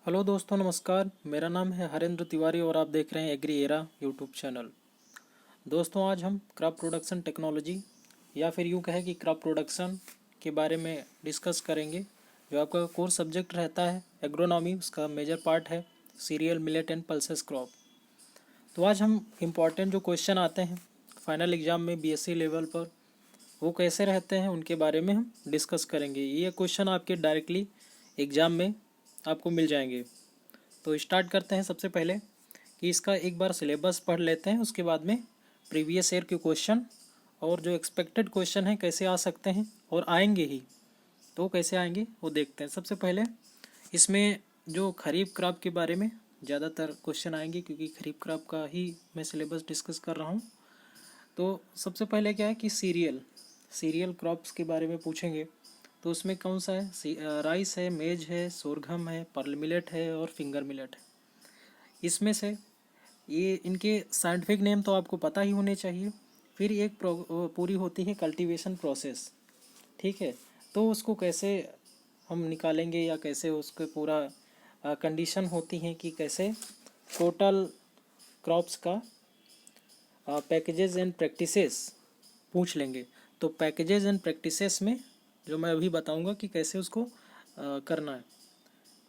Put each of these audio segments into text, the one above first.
Hello दोस्तों, नमस्कार। मेरा नाम है हरेंद्र तिवारी और आप देख रहे हैं एग्री एरा यूट्यूब चैनल। दोस्तों, आज हम क्रॉप प्रोडक्शन टेक्नोलॉजी या फिर यूँ कहें कि क्रॉप प्रोडक्शन के बारे में डिस्कस करेंगे। जो आपका कोर सब्जेक्ट रहता है एग्रोनॉमी, उसका मेजर पार्ट है serial, millet and pulses crop. तो आज हम इम्पॉर्टेंट जो क्वेश्चन आते हैं फाइनल एग्ज़ाम में बीएससी लेवल पर, वो कैसे रहते हैं उनके बारे में हम डिस्कस करेंगे। ये क्वेश्चन आपके डायरेक्टली एग्ज़ाम में आपको मिल जाएंगे। तो स्टार्ट करते हैं। सबसे पहले कि इसका एक बार सिलेबस पढ़ लेते हैं, उसके बाद में प्रीवियस ईयर के क्वेश्चन और जो एक्सपेक्टेड क्वेश्चन हैं कैसे आ सकते हैं और आएंगे ही, तो कैसे आएंगे वो देखते हैं। सबसे पहले इसमें जो खरीफ क्रॉप के बारे में ज़्यादातर क्वेश्चन आएंगे, क्योंकि खरीफ क्रॉप का ही मैं सिलेबस डिस्कस कर रहा हूँ। तो सबसे पहले क्या है कि सीरियल क्रॉप्स के बारे में पूछेंगे। तो उसमें कौन सा है? राइस है, मेज है, सोरघम है, पर्ल मिलेट है और फिंगर मिलेट है। इसमें से ये इनके साइंटिफिक नेम तो आपको पता ही होने चाहिए। फिर एक पूरी होती है कल्टीवेशन प्रोसेस, ठीक है। तो उसको कैसे हम निकालेंगे या कैसे उसके पूरा कंडीशन होती हैं कि कैसे टोटल क्रॉप्स का पैकेजेस एंड प्रैक्टिसेस पूछ लेंगे। तो पैकेजेस एंड प्रैक्टिसेस में जो मैं अभी बताऊंगा कि कैसे उसको करना है।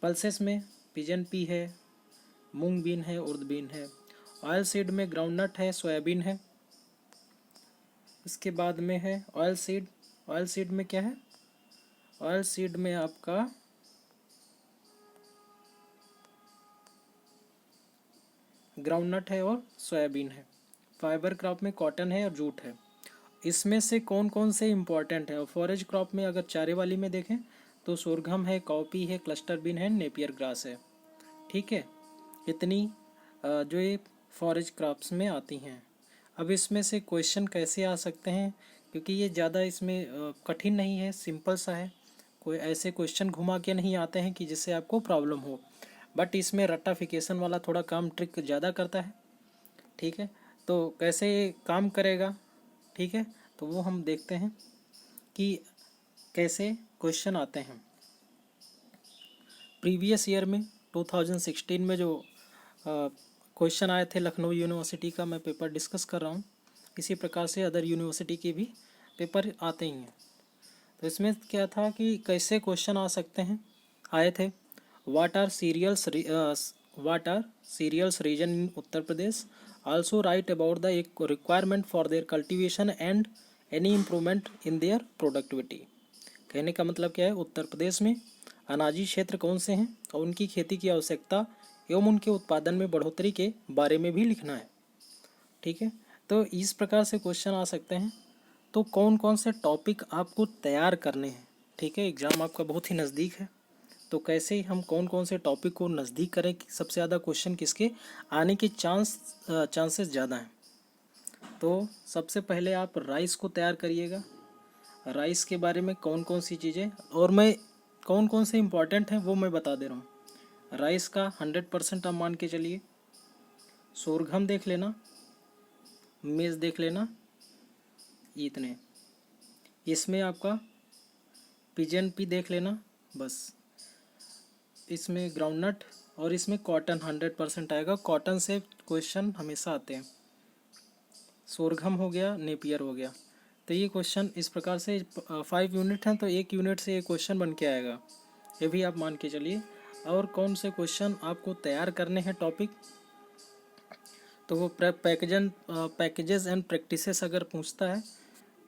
पल्सेस में पिजन पी है, मूंग बीन है, उर्द बीन है। ऑयल सीड में ग्राउंडनट है, सोयाबीन है। इसके बाद में है ऑयल सीड। ऑयल सीड में क्या है? ऑयल सीड में आपका ग्राउंडनट है और सोयाबीन है। फाइबर क्रॉप में कॉटन है और जूट है। इसमें से कौन कौन से इम्पॉर्टेंट है? और फॉरेज क्रॉप में अगर चारे वाली में देखें तो सोरघम है, कॉपी है, क्लस्टर बीन है, नेपियर ग्रास है। ठीक है, इतनी जो ये फॉरेज क्रॉप्स में आती हैं। अब इसमें से क्वेश्चन कैसे आ सकते हैं, क्योंकि ये ज़्यादा इसमें कठिन नहीं है, सिंपल सा है। कोई ऐसे क्वेश्चन घुमा के नहीं आते हैं कि जिससे आपको प्रॉब्लम हो। बट इसमें रट्टाफिकेशन वाला थोड़ा काम ट्रिक ज़्यादा करता है, ठीक है। तो कैसे ये काम करेगा, ठीक है, तो वो हम देखते हैं कि कैसे क्वेश्चन आते हैं। प्रीवियस ईयर में 2016 में जो क्वेश्चन आए थे लखनऊ यूनिवर्सिटी का, मैं पेपर डिस्कस कर रहा हूँ। इसी प्रकार से अदर यूनिवर्सिटी के भी पेपर आते ही हैं। तो इसमें क्या था कि कैसे क्वेश्चन आ सकते हैं, आए थे। What are cereals region in Uttar Pradesh, also write about the requirement for their cultivation and any improvement in their productivity. कहने का मतलब क्या है? उत्तर प्रदेश में अनाजी क्षेत्र कौन से हैं और उनकी खेती की आवश्यकता एवं उनके उत्पादन में बढ़ोतरी के बारे में भी लिखना है, ठीक है। तो इस प्रकार से क्वेश्चन आ सकते हैं। तो कौन कौन से टॉपिक आपको तैयार करने हैं, ठीक है, एग्ज़ाम आपका बहुत ही नज़दीक है। तो कैसे हम कौन कौन से टॉपिक को नज़दीक करें कि सबसे ज़्यादा क्वेश्चन किसके आने के चांसेस ज़्यादा हैं। तो सबसे पहले आप राइस को तैयार करिएगा। राइस के बारे में कौन कौन सी चीज़ें और मैं कौन कौन से इम्पॉर्टेंट हैं वो मैं बता दे रहा हूँ। राइस का 100% आप मान के चलिए। सोरघम देख लेना, मेज़ देख लेना, इतने। इसमें आपका पिजन पी देख लेना, बस। इसमें ग्राउंडनट और इसमें कॉटन 100% आएगा। कॉटन से क्वेश्चन हमेशा आते हैं। सोरघम हो गया, नेपियर हो गया। तो ये क्वेश्चन इस प्रकार से 5 यूनिट हैं, तो 1 यूनिट से ये क्वेश्चन बन के आएगा, ये भी आप मान के चलिए। और कौन से क्वेश्चन आपको तैयार करने हैं टॉपिक, तो वो पैकेजेस एंड प्रैक्टिसेस अगर पूछता है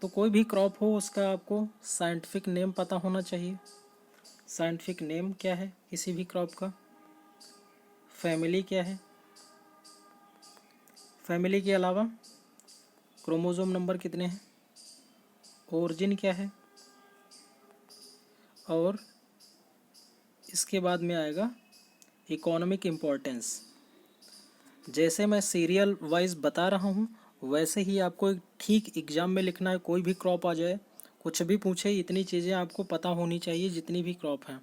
तो कोई भी क्रॉप हो उसका आपको साइंटिफिक नेम पता होना चाहिए। साइंटिफिक नेम क्या है किसी भी क्रॉप का, फैमिली क्या है, फैमिली के अलावा क्रोमोसोम नंबर कितने हैं, ओरिजिन क्या है, और इसके बाद में आएगा इकोनॉमिक इम्पोर्टेंस। जैसे मैं सीरियल वाइज बता रहा हूँ वैसे ही आपको ठीक एग्ज़ाम में लिखना है। कोई भी क्रॉप आ जाए, कुछ भी पूछे, इतनी चीज़ें आपको पता होनी चाहिए जितनी भी क्रॉप हैं।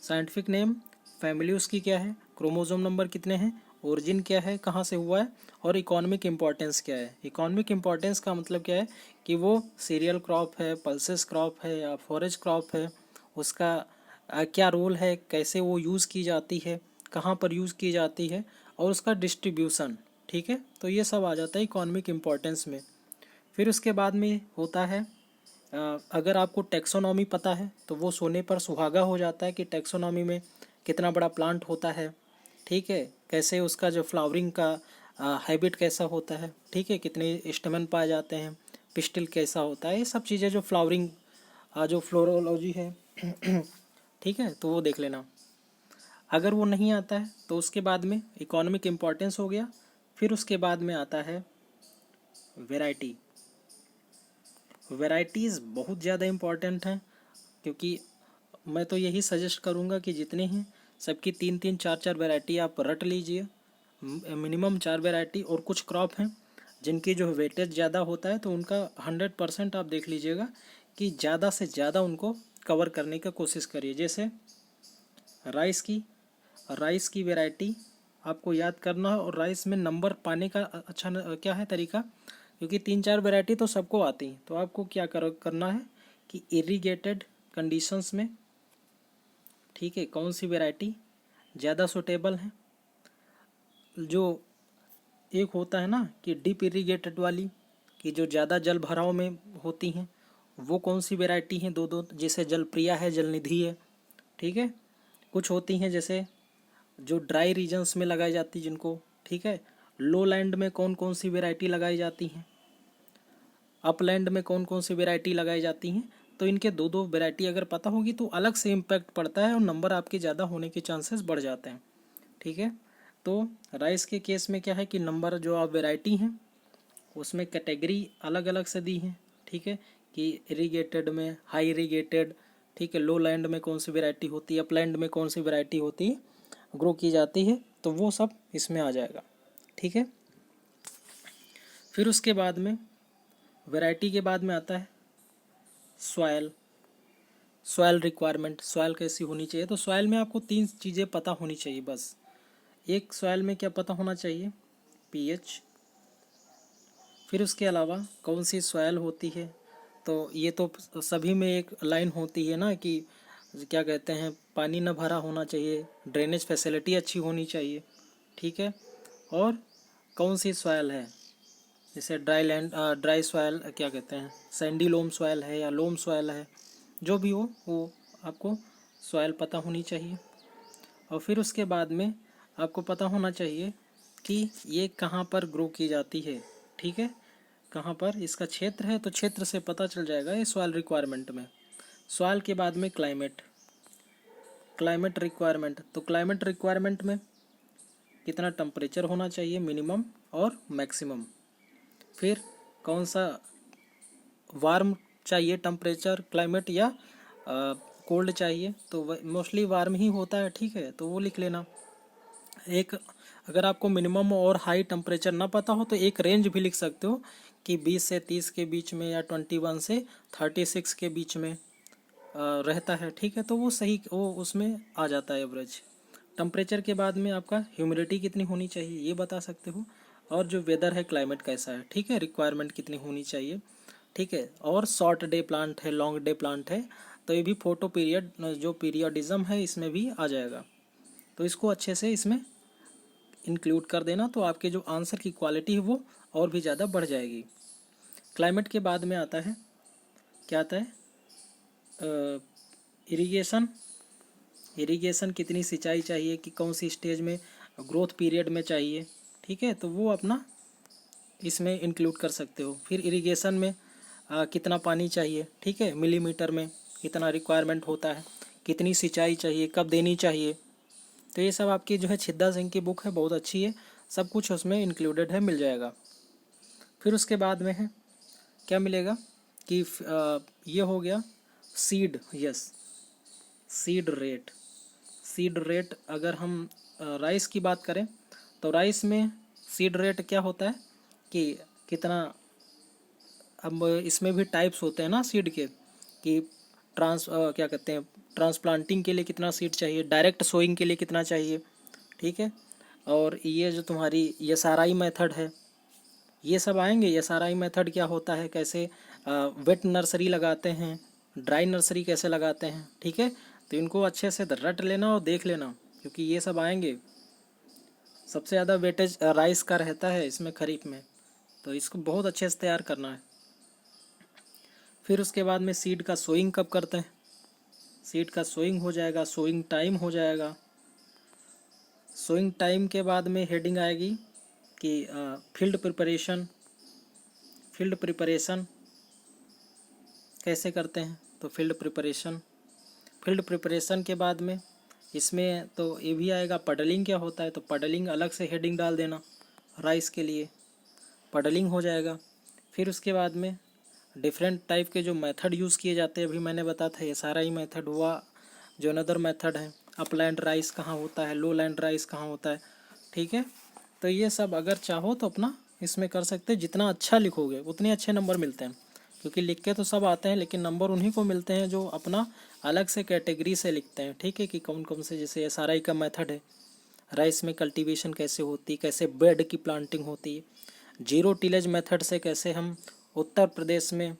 साइंटिफिक नेम, फैमिली उसकी क्या है, क्रोमोसोम नंबर कितने हैं, ओरिजिन क्या है, कहाँ से हुआ है, और इकोनॉमिक इम्पोर्टेंस क्या है। इकोनॉमिक इम्पोर्टेंस का मतलब क्या है कि वो सीरियल क्रॉप है, पल्सेस क्रॉप है या फॉरेज क्रॉप है, उसका क्या रोल है, कैसे वो यूज़ की जाती है, कहाँ पर यूज़ की जाती है और उसका डिस्ट्रीब्यूशन, ठीक है। तो ये सब आ जाता है इकोनॉमिक इम्पोर्टेंस में। फिर उसके बाद में होता है अगर आपको टैक्सोनॉमी पता है तो वो सोने पर सुहागा हो जाता है कि टैक्सोनॉमी में कितना बड़ा प्लांट होता है, ठीक है, कैसे उसका जो फ्लावरिंग का हैबिट कैसा होता है, ठीक है, कितने स्टेमन पाए जाते हैं, पिस्टिल कैसा होता है, ये सब चीज़ें जो फ्लावरिंग जो फ्लोरोलॉजी है ठीक है, तो वो देख लेना। अगर वो नहीं आता है तो उसके बाद में इकोनॉमिक इम्पोर्टेंस हो गया। फिर उसके बाद में आता है वैरायटी। वैराइटीज़ बहुत ज़्यादा इम्पॉर्टेंट हैं, क्योंकि मैं तो यही सजेस्ट करूँगा कि जितने हैं सबकी 3-3 4-4 वैरायटी आप रट लीजिए, मिनिमम 4 वैरायटी। और कुछ क्रॉप हैं जिनकी जो वेटेज ज़्यादा होता है तो उनका 100% आप देख लीजिएगा कि ज़्यादा से ज़्यादा उनको कवर करने का कोशिश करिए। जैसे राइस की वैरायटी आपको याद करना है, और राइस में नंबर पाने का अच्छा क्या है तरीका, क्योंकि 3-4 वैरायटी तो सबको आती हैं, तो आपको क्या करना है कि इरिगेटेड कंडीशंस में, ठीक है, कौन सी वैरायटी ज़्यादा सूटेबल है। जो एक होता है ना कि डीप इरिगेटेड वाली, कि जो ज़्यादा जल भराव में होती हैं, वो कौन सी वैरायटी हैं, दो जैसे जलप्रिया है, जलनिधि है, ठीक है। कुछ होती हैं जैसे जो ड्राई रीजन्स में लगाई जाती जिनको, ठीक है। लो लैंड में कौन कौन सी वैरायटी लगाई जाती हैं, अपलैंड में कौन कौन सी वैरायटी लगाई जाती हैं। तो इनके दो दो वैरायटी अगर पता होगी तो अलग से इम्पैक्ट पड़ता है और नंबर आपके ज़्यादा होने के चांसेस बढ़ जाते हैं, ठीक है। तो राइस के केस में क्या है कि नंबर जो आप वैरायटी हैं उसमें कैटेगरी अलग अलग से दी हैं, ठीक है, कि इरीगेटेड में, हाई इरीगेटेड, ठीक है, लो लैंड में कौन सी वैरायटी होती है, अपलैंड में कौन सी वैरायटी होती है, ग्रो की जाती है, तो वो सब इसमें आ जाएगा, ठीक है। फिर उसके बाद में वैरायटी के बाद में आता है सॉयल रिक्वायरमेंट। सॉयल कैसी होनी चाहिए, तो सॉयल में आपको 3 चीज़ें पता होनी चाहिए बस। एक, सॉयल में क्या पता होना चाहिए, पीएच। फिर उसके अलावा कौन सी सॉयल होती है, तो ये तो सभी में एक लाइन होती है ना कि क्या कहते हैं, पानी न भरा होना चाहिए, ड्रेनेज फैसिलिटी अच्छी होनी चाहिए, ठीक है। और कौन सी सॉयल है, जैसे ड्राई सॉयल क्या कहते हैं, सैंडी लोम सॉयल है या लोम सॉयल है, जो भी हो वो आपको सॉयल पता होनी चाहिए। और फिर उसके बाद में आपको पता होना चाहिए कि ये कहाँ पर ग्रो की जाती है, ठीक है, कहाँ पर इसका क्षेत्र है, तो क्षेत्र से पता चल जाएगा ये सॉयल रिक्वायरमेंट में। सॉयल के बाद में क्लाइमेट रिक्वायरमेंट, तो क्लाइमेट रिक्वायरमेंट में कितना टेम्परेचर होना चाहिए, मिनिमम और मैक्सिमम। फिर कौन सा वार्म चाहिए टेम्परेचर क्लाइमेट या कोल्ड चाहिए, तो मोस्टली वार्म ही होता है, ठीक है, तो वो लिख लेना। एक, अगर आपको मिनिमम और हाई टेम्परेचर ना पता हो तो एक रेंज भी लिख सकते हो कि 20 से 30 के बीच में या 21 से 36 के बीच में रहता है, ठीक है, तो वो सही, वो उसमें आ जाता है एवरेज। टेम्परेचर के बाद में आपका ह्यूमिडिटी कितनी होनी चाहिए ये बता सकते हो, और जो वेदर है, क्लाइमेट कैसा है, ठीक है, रिक्वायरमेंट कितनी होनी चाहिए, ठीक है। और शॉर्ट डे प्लांट है, लॉन्ग डे प्लांट है, तो ये भी फोटो पीरियड जो पीरियडिज्म है इसमें भी आ जाएगा, तो इसको अच्छे से इसमें इंक्लूड कर देना, तो आपके जो आंसर की क्वालिटी है वो और भी ज़्यादा बढ़ जाएगी। क्लाइमेट के बाद में आता है, क्या आता है, इरिगेशन। इरिगेशन कितनी सिंचाई चाहिए, कि कौन सी स्टेज में, ग्रोथ पीरियड में चाहिए, ठीक है, तो वो अपना इसमें इंक्लूड कर सकते हो। फिर इरिगेशन में कितना पानी चाहिए, ठीक है, मिलीमीटर में कितना रिक्वायरमेंट होता है, कितनी सिंचाई चाहिए, कब देनी चाहिए, तो ये सब आपकी जो है छिद्दा सिंह की बुक है, बहुत अच्छी है, सब कुछ उसमें इंक्लूडेड है, मिल जाएगा। फिर उसके बाद में है क्या मिलेगा कि ये हो गया seed, yes, seed rate. Seed rate अगर हम राइस की बात करें तो राइस में सीड रेट क्या होता है कि कितना, अब इसमें भी टाइप्स होते हैं ना सीड के, कि क्या कहते हैं, ट्रांसप्लांटिंग के लिए कितना सीड चाहिए, डायरेक्ट सोइंग के लिए कितना चाहिए, ठीक है। और ये जो तुम्हारी एसआरआई मेथड है, ये सब आएंगे। एसआरआई मेथड क्या होता है, कैसे वेट नर्सरी लगाते हैं, ड्राई नर्सरी कैसे लगाते हैं, ठीक है, तो इनको अच्छे से रट लेना और देख लेना, क्योंकि ये सब आएंगे। सबसे ज़्यादा वेटेज राइस का रहता है इसमें खरीफ में, तो इसको बहुत अच्छे से तैयार करना है। फिर उसके बाद में सीड का सोइंग कब करते हैं, सीड का सोइंग हो जाएगा, सोइंग टाइम हो जाएगा। सोइंग टाइम के बाद में हेडिंग आएगी कि फील्ड प्रिपरेशन। फील्ड प्रिपरेशन कैसे करते हैं, तो फील्ड प्रिपरेशन के बाद में इसमें तो ये भी आएगा पडलिंग क्या होता है, तो पडलिंग अलग से हेडिंग डाल देना, राइस के लिए पडलिंग हो जाएगा। फिर उसके बाद में डिफरेंट टाइप के जो मेथड यूज़ किए जाते हैं, अभी मैंने बताया था ये सारा ही मेथड हुआ। जो अनदर मेथड है, अपलैंड राइस कहाँ होता है, लो लैंड राइस कहाँ होता है, ठीक है। तो ये सब अगर चाहो तो अपना इसमें कर सकते हैं। जितना अच्छा लिखोगे उतने अच्छे नंबर मिलते हैं, क्योंकि लिख के तो सब आते हैं, लेकिन नंबर उन्हीं को मिलते हैं जो अपना अलग से कैटेगरी से लिखते हैं, ठीक है। कि कौन कौन से, जैसे एसआरआई का मेथड है, राइस में कल्टीवेशन कैसे होती, कैसे बेड की प्लांटिंग होती है, जीरो टिलेज मेथड से कैसे हम उत्तर प्रदेश में,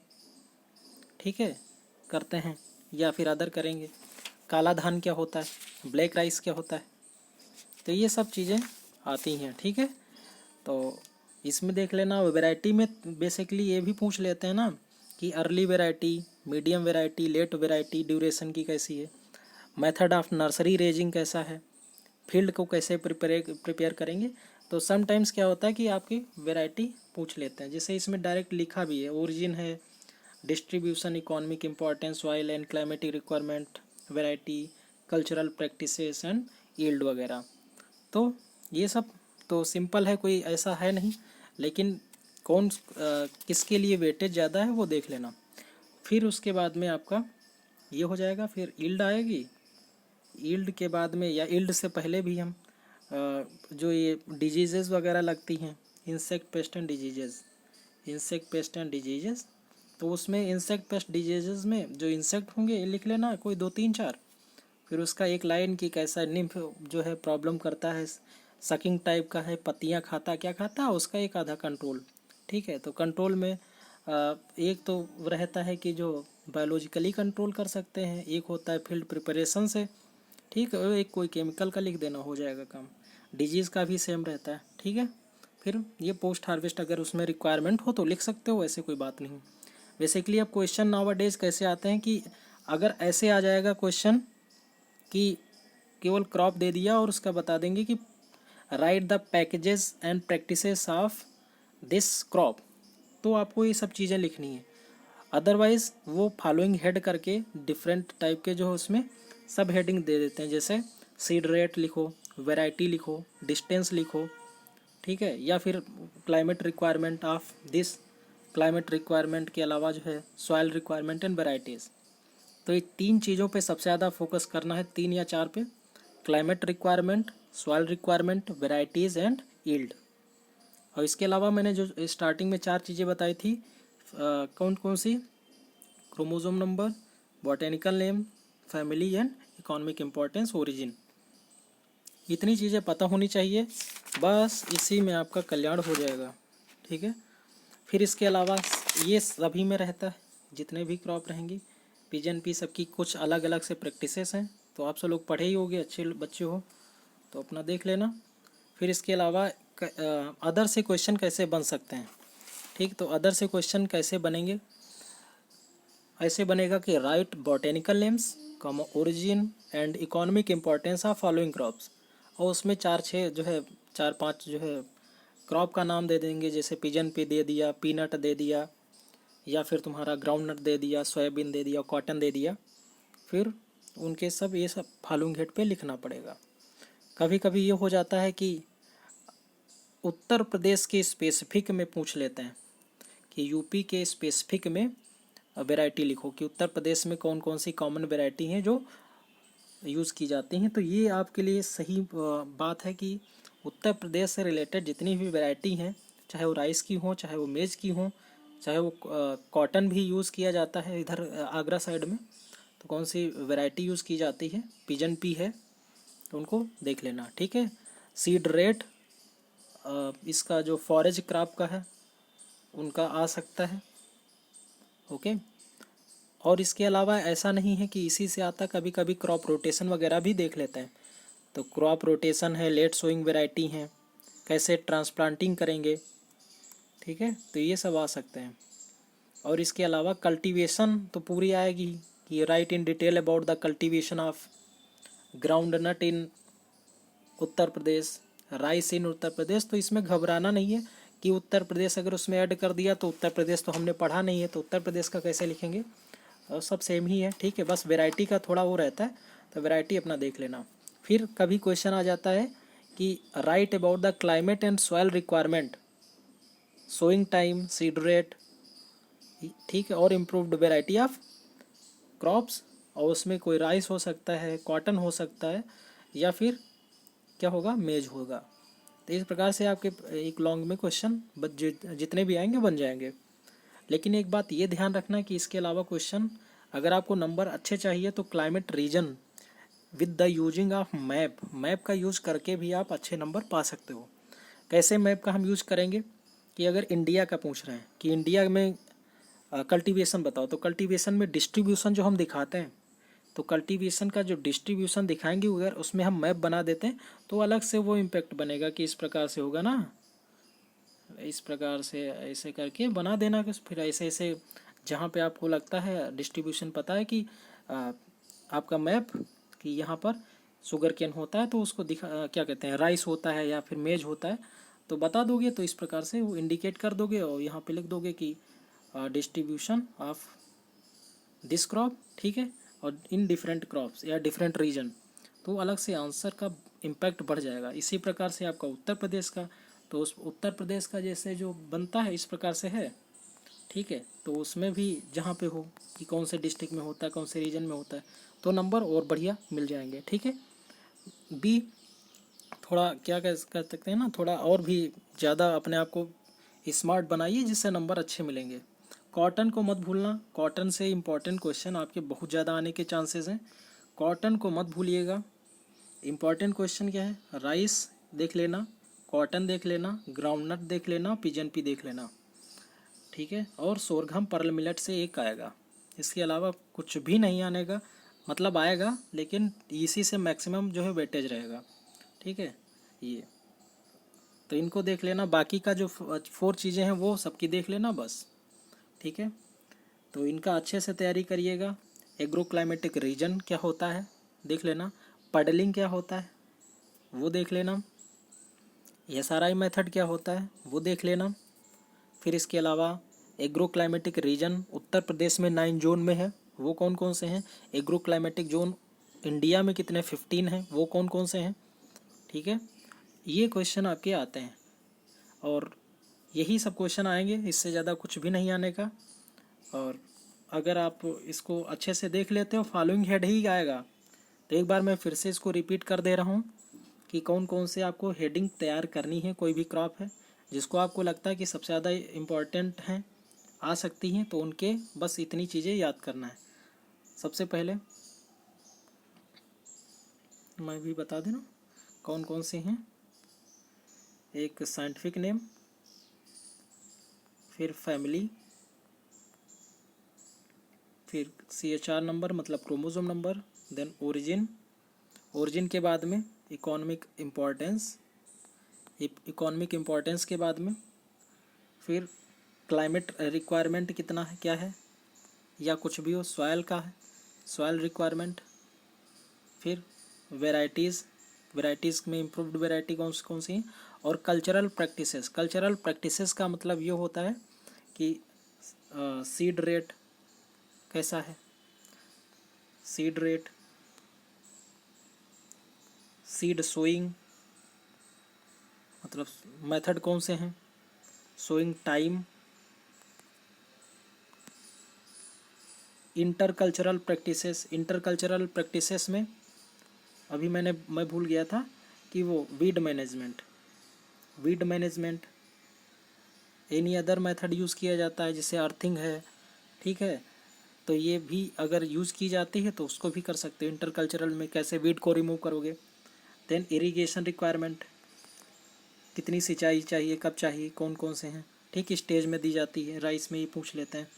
ठीक है, करते हैं, या फिर अदर करेंगे। काला धान क्या होता है, ब्लैक राइस क्या होता है, तो ये सब चीज़ें आती हैं, ठीक है। तो इसमें देख लेना। वैरायटी में बेसिकली ये भी पूछ लेते हैं ना कि early variety, medium variety, late variety duration की कैसी है, मेथड ऑफ नर्सरी रेजिंग कैसा है, फील्ड को कैसे प्रिपेयर करेंगे। तो समटाइम्स क्या होता है कि आपकी वैरायटी पूछ लेते हैं, जैसे इसमें डायरेक्ट लिखा भी है, ओरिजिन है, distribution, economic importance, soil and climatic requirement, variety, cultural practices and yield वगैरह। तो ये सब तो सिंपल है, कोई ऐसा है नहीं, लेकिन कौन किसके लिए वेटेज ज़्यादा है वो देख लेना। फिर उसके बाद में आपका ये हो जाएगा, फिर यील्ड आएगी। यील्ड के बाद में या यील्ड से पहले भी हम जो ये डिजीज़ेज़ वगैरह लगती हैं, इंसेक्ट पेस्ट एंड डिजीजेज़, तो उसमें इंसेक्ट पेस्ट डिजीजेज़ में जो इंसेक्ट होंगे ये लिख लेना, कोई 2 3 4। फिर उसका एक लाइन की कैसा निम्फ जो है प्रॉब्लम करता है, सकिंग टाइप का है, पत्तियां खाता, क्या खाता है, उसका एक आधा कंट्रोल, ठीक है। तो कंट्रोल में एक तो रहता है कि जो बायोलॉजिकली कंट्रोल कर सकते हैं, एक होता है फील्ड प्रिपरेशन से, ठीक है, एक कोई केमिकल का लिख देना, हो जाएगा काम। डिजीज़ का भी सेम रहता है, ठीक है। फिर ये पोस्ट हार्वेस्ट अगर उसमें रिक्वायरमेंट हो तो लिख सकते हो, ऐसे कोई बात नहीं। बेसिकली अब क्वेश्चन नाउअडेज कैसे आते हैं कि अगर ऐसे आ जाएगा क्वेश्चन कि केवल क्रॉप दे दिया और उसका बता देंगे कि right the packages and practices of this crop, तो आपको ये सब चीज़ें लिखनी है। अदरवाइज़ वो फॉलोइंग हेड करके डिफरेंट टाइप के जो उसमें सब हेडिंग दे देते हैं, जैसे सीड रेट लिखो, वैरायटी लिखो, डिस्टेंस लिखो, ठीक है, या फिर climate requirement of this, climate requirement के अलावा जो है सॉइल रिक्वायरमेंट एंड वेराइटीज़। तो ये 3 चीज़ों पे सबसे ज़्यादा फोकस करना है, 3 या 4 पे, climate requirement, soil requirement, varieties and yield. और इसके अलावा मैंने जो स्टार्टिंग में 4 चीज़ें बताई थी, कौन कौन सी, chromosome number, botanical name, family and economic importance, origin, इतनी चीज़ें पता होनी चाहिए, बस इसी में आपका कल्याण हो जाएगा, ठीक है। फिर इसके अलावा ये सभी में रहता है, जितने भी क्रॉप रहेंगी, पिजन पी सबकी कुछ अलग अलग से प्रैक्टिसेस हैं, तो आप सब लोग पढ़े ही होगे, अच्छे बच्चे हो तो अपना देख लेना। फिर इसके अलावा अदर से क्वेश्चन कैसे बन सकते हैं, ठीक, तो अदर से क्वेश्चन कैसे बनेंगे, ऐसे बनेगा कि right botanical names, comma origin and economic importance of following crops, और उसमें 4 6 जो है 4 5 जो है क्रॉप का नाम दे देंगे, जैसे पिजन पे दे दिया, पीनट दे दिया, या फिर तुम्हारा ग्राउंड नट दे दिया, सोयाबीन दे दिया, कॉटन दे दिया। फिर उनके सब ये सब फॉलोइंग हेड पे लिखना पड़ेगा। कभी कभी ये हो जाता है कि उत्तर प्रदेश के स्पेसिफिक में पूछ लेते हैं कि यूपी के स्पेसिफिक में वैरायटी लिखो, कि उत्तर प्रदेश में कौन कौन सी कॉमन वैरायटी हैं जो यूज़ की जाती हैं। तो ये आपके लिए सही बात है कि उत्तर प्रदेश से रिलेटेड जितनी भी वैरायटी हैं, चाहे वो राइस की हो, चाहे वो मेज़ की हो, चाहे वो कॉटन भी यूज़ किया जाता है इधर आगरा साइड में, तो कौन सी वैरायटी यूज़ की जाती है, पिजन पी है, तो उनको देख लेना, ठीक है। सीड रेट इसका जो फॉरेज क्रॉप का है उनका आ सकता है, ओके। और इसके अलावा ऐसा नहीं है कि इसी से आता, कभी कभी क्रॉप रोटेशन वगैरह भी देख लेते हैं, तो क्रॉप रोटेशन है, लेट सोइंग वैरायटी हैं, कैसे ट्रांसप्लांटिंग करेंगे, ठीक है, तो ये सब आ सकते हैं। और इसके अलावा कल्टीवेशन तो पूरी आएगी कि right in detail about the cultivation of groundnut in Uttar Pradesh, rice in Uttar Pradesh. तो इसमें घबराना नहीं है कि उत्तर प्रदेश अगर उसमें ऐड कर दिया तो उत्तर प्रदेश तो हमने पढ़ा नहीं है, तो उत्तर प्रदेश का कैसे लिखेंगे, और सब सेम ही है, ठीक है, बस वैरायटी का थोड़ा वो रहता है, तो वैरायटी अपना देख लेना। फिर कभी क्वेश्चन आ जाता है कि write about the climate and soil requirement, sowing time, seed rate, ठीक है, और इम्प्रूव्ड वैरायटी ऑफ क्रॉप्स, और उसमें कोई राइस हो सकता है, कॉटन हो सकता है, या फिर क्या होगा, मेज होगा। तो इस प्रकार से आपके एक लॉन्ग में क्वेश्चन जितने भी आएंगे बन जाएंगे। लेकिन एक बात ये ध्यान रखना कि इसके अलावा क्वेश्चन अगर आपको नंबर अच्छे चाहिए तो climate reason with the using of map, map का यूज करके भी आप अच्छे नंबर पा सकते हो। कैसे मैप का हम यूज करेंगे कि अगर इंडिया का पूछ रहे हैं कि इंडिया में कल्टीवेशन बताओ, तो कल्टीवेशन में डिस्ट्रीब्यूशन जो हम दिखाते हैं, तो कल्टीवेशन का जो डिस्ट्रीब्यूशन दिखाएंगे अगर उसमें हम मैप बना देते हैं तो अलग से वो इम्पैक्ट बनेगा कि इस प्रकार से होगा ना, इस प्रकार से ऐसे करके बना देना, कि फिर ऐसे ऐसे जहाँ पे आपको लगता है डिस्ट्रीब्यूशन पता है कि आपका मैप कि यहाँ पर शुगर केन होता है तो उसको क्या कहते हैं, राइस होता है या फिर मेज होता है, तो बता दोगे, तो इस प्रकार से वो इंडिकेट कर दोगे और यहाँ पे लिख दोगे कि डिस्ट्रीब्यूशन ऑफ दिस क्रॉप, ठीक है, और इन डिफरेंट क्रॉप्स या डिफरेंट रीजन, तो अलग से आंसर का इम्पैक्ट बढ़ जाएगा। इसी प्रकार से आपका उत्तर प्रदेश का, तो उस उत्तर प्रदेश का जैसे जो बनता है इस प्रकार से है, ठीक है, तो उसमें भी जहाँ पे हो कि कौन से डिस्ट्रिक्ट में होता है, कौन से रीजन में होता है, तो नंबर और बढ़िया मिल जाएंगे, ठीक है। बी थोड़ा क्या कह सकते हैं ना, थोड़ा और भी ज़्यादा अपने आप को स्मार्ट बनाइए जिससे नंबर अच्छे मिलेंगे। कॉटन को मत भूलना, कॉटन से इम्पॉर्टेंट क्वेश्चन आपके बहुत ज़्यादा आने के चांसेस हैं, कॉटन को मत भूलिएगा। इम्पॉर्टेंट क्वेश्चन क्या है, राइस देख लेना, कॉटन देख लेना, ग्राउंडनट देख लेना, पिजन पी देख लेना, ठीक है, और सोरघम पर्ल मिलेट से एक आएगा, इसके अलावा कुछ भी नहीं आने का, मतलब आएगा लेकिन इसी से मैक्सिमम जो है वेटेज रहेगा, ठीक है, ये तो इनको देख लेना, बाकी का जो 4 चीज़ें हैं वो सबकी देख लेना बस, ठीक है। तो इनका अच्छे से तैयारी करिएगा। एग्रो क्लाइमेटिक रीजन क्या होता है देख लेना, पडलिंग क्या होता है वो देख लेना, एसआरआई मेथड क्या होता है वो देख लेना। फिर इसके अलावा agro climatic reason Uttar Pradesh में 9 जोन में है, वो कौन कौन से हैं, एग्रो क्लाइमेटिक जोन इंडिया में कितने 15 हैं, वो कौन कौन से हैं, ठीक है, ये क्वेश्चन आपके आते हैं और यही सब क्वेश्चन आएंगे, इससे ज़्यादा कुछ भी नहीं आने का। और अगर आप इसको अच्छे से देख लेते हो फॉलोइंग हेड ही आएगा, तो एक बार मैं फिर से इसको रिपीट कर दे रहा हूँ कि कौन कौन से आपको हेडिंग तैयार करनी है, कोई भी क्रॉप है जिसको आपको लगता है कि सबसे ज़्यादा इम्पॉर्टेंट हैं, आ सकती हैं, तो उनके बस इतनी चीज़ें याद करना है। सबसे पहले मैं भी बता देना कौन कौन से हैं, एक साइंटिफिक नेम, फिर फैमिली, फिर CHR नंबर मतलब chromosome number, then origin, origin के बाद में इकोनॉमिक इम्पोर्टेंस, इकोनॉमिक इम्पोर्टेंस के बाद में फिर क्लाइमेट रिक्वायरमेंट कितना है, क्या है, या कुछ भी हो, सॉयल का है, सॉयल रिक्वायरमेंट, फिर वैरायटीज़, वैरायटीज़ में इम्प्रूव्ड वैरायटी कौन सी हैं, और कल्चरल प्रैक्टिसेस, कल्चरल प्रैक्टिसेस का मतलब ये होता है कि सीड रेट कैसा है, सीड रेट, सीड सोइंग मतलब मेथड कौन से हैं, sowing time, intercultural practices, intercultural practices में अभी मैं भूल गया था कि वो weed management, weed management, any other method use किया जाता है जैसे अर्थिंग है, ठीक है, तो ये भी अगर यूज़ की जाती है तो उसको भी कर सकते हो इंटरकल्चरल में, कैसे वीड को रिमूव करोगे। देन इरिगेशन रिक्वायरमेंट, कितनी सिंचाई चाहिए, कब चाहिए, कौन कौन से हैं, ठीक स्टेज में दी जाती है, राइस में ही पूछ लेते हैं,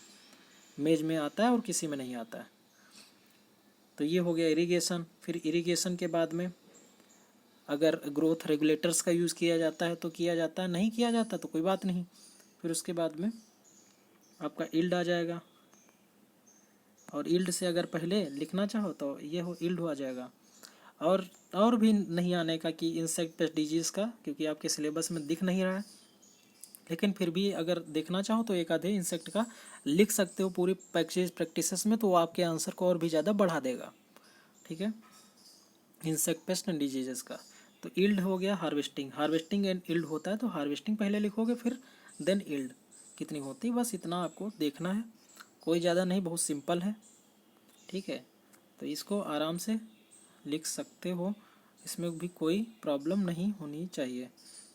मेज में आता है और किसी में नहीं आता है, तो ये हो गया इरिगेशन। फिर इरिगेशन के बाद में अगर ग्रोथ रेगुलेटर्स का यूज़ किया जाता है तो किया जाता है, नहीं किया जाता तो कोई बात नहीं। फिर उसके बाद में आपका ईल्ड आ जाएगा, और ईल्ड से अगर पहले लिखना चाहो तो ये हो ईल्ड आ जाएगा। और भी नहीं आने का कि इंसेक्ट पेस्ट डिजीज़ का, क्योंकि आपके सिलेबस में दिख नहीं रहा है, लेकिन फिर भी अगर देखना चाहो तो एक आधे इंसेक्ट का लिख सकते हो पूरी प्रैक्टिसेस में, तो वो आपके आंसर को और भी ज़्यादा बढ़ा देगा। ठीक है, इंसेक्ट पेस्ट एंड डिजीजेस का। तो ईल्ड हो गया, हार्वेस्टिंग एंड ईल्ड होता है, तो हार्वेस्टिंग पहले लिखोगे, फिर देन ईल्ड कितनी होती है, बस इतना आपको देखना है, कोई ज़्यादा नहीं, बहुत सिंपल है। ठीक है, तो इसको आराम से लिख सकते हो, इसमें भी कोई प्रॉब्लम नहीं होनी चाहिए।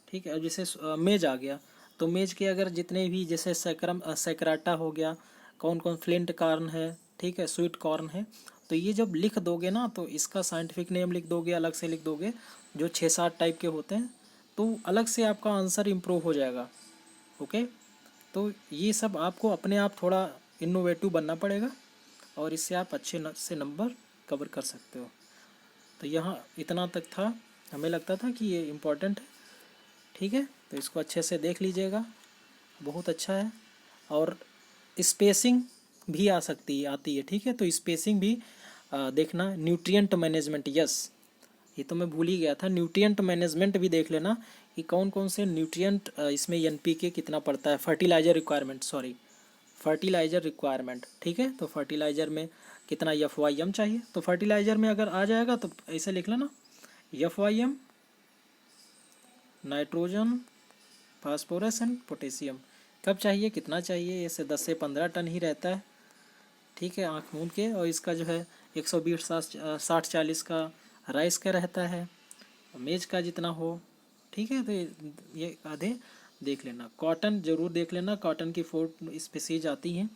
ठीक है, अब जैसे मेज आ गया, तो मेज के अगर जितने भी जैसे सैकराटा हो गया, कौन कौन फ्लिंट कॉर्न है, ठीक है, स्वीट कॉर्न है, तो ये जब लिख दोगे ना तो इसका साइंटिफिक नेम लिख दोगे, अलग से लिख दोगे, जो 6-7 टाइप के होते हैं, तो अलग से आपका आंसर इम्प्रूव हो जाएगा। ओके, तो ये सब आपको अपने आप थोड़ा इनोवेटिव बनना पड़ेगा, और इससे आप अच्छे से नंबर कवर कर सकते हो। तो यहाँ इतना तक था, हमें लगता था कि ये इम्पोर्टेंट है। ठीक है, तो इसको अच्छे से देख लीजिएगा, बहुत अच्छा है। और स्पेसिंग भी आती है। ठीक है, तो स्पेसिंग भी देखना। न्यूट्रिएंट मैनेजमेंट, यस, ये तो मैं भूल ही गया था, न्यूट्रिएंट मैनेजमेंट भी देख लेना कि कौन कौन से न्यूट्रिएंट इसमें NPK कितना पड़ता है, फर्टिलाइज़र रिक्वायरमेंट। ठीक है, तो फर्टिलाइज़र में कितना FYM चाहिए, तो फर्टिलाइज़र में अगर आ जाएगा तो ऐसे लिख लेना, FYM nitrogen, phosphorus and potassium कब चाहिए, कितना चाहिए, ऐसे 10 से 15 टन ही रहता है। ठीक है, आँख मूंद के, और इसका जो है 120 60-40 का राइस का रहता है, मेज का जितना हो। ठीक है, तो ये आधे देख लेना। कॉटन ज़रूर देख लेना, कॉटन की 4 स्पीसीज आती हैं,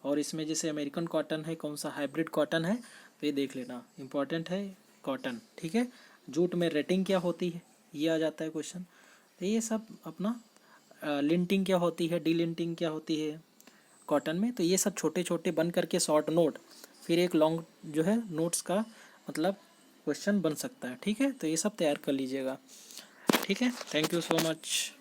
और इसमें जैसे अमेरिकन कॉटन है, कौन सा हाइब्रिड कॉटन है, तो ये देख लेना, इम्पॉर्टेंट है कॉटन। ठीक है, जूट में रेटिंग क्या होती है, ये आ जाता है क्वेश्चन। तो ये सब अपना लिंटिंग क्या होती है, डीलिंटिंग क्या होती है कॉटन में, तो ये सब छोटे छोटे बन करके शॉर्ट नोट, फिर एक लॉन्ग जो है नोट्स का मतलब क्वेश्चन बन सकता है। ठीक है, तो ये सब तैयार कर लीजिएगा। ठीक है, थैंक यू सो मच।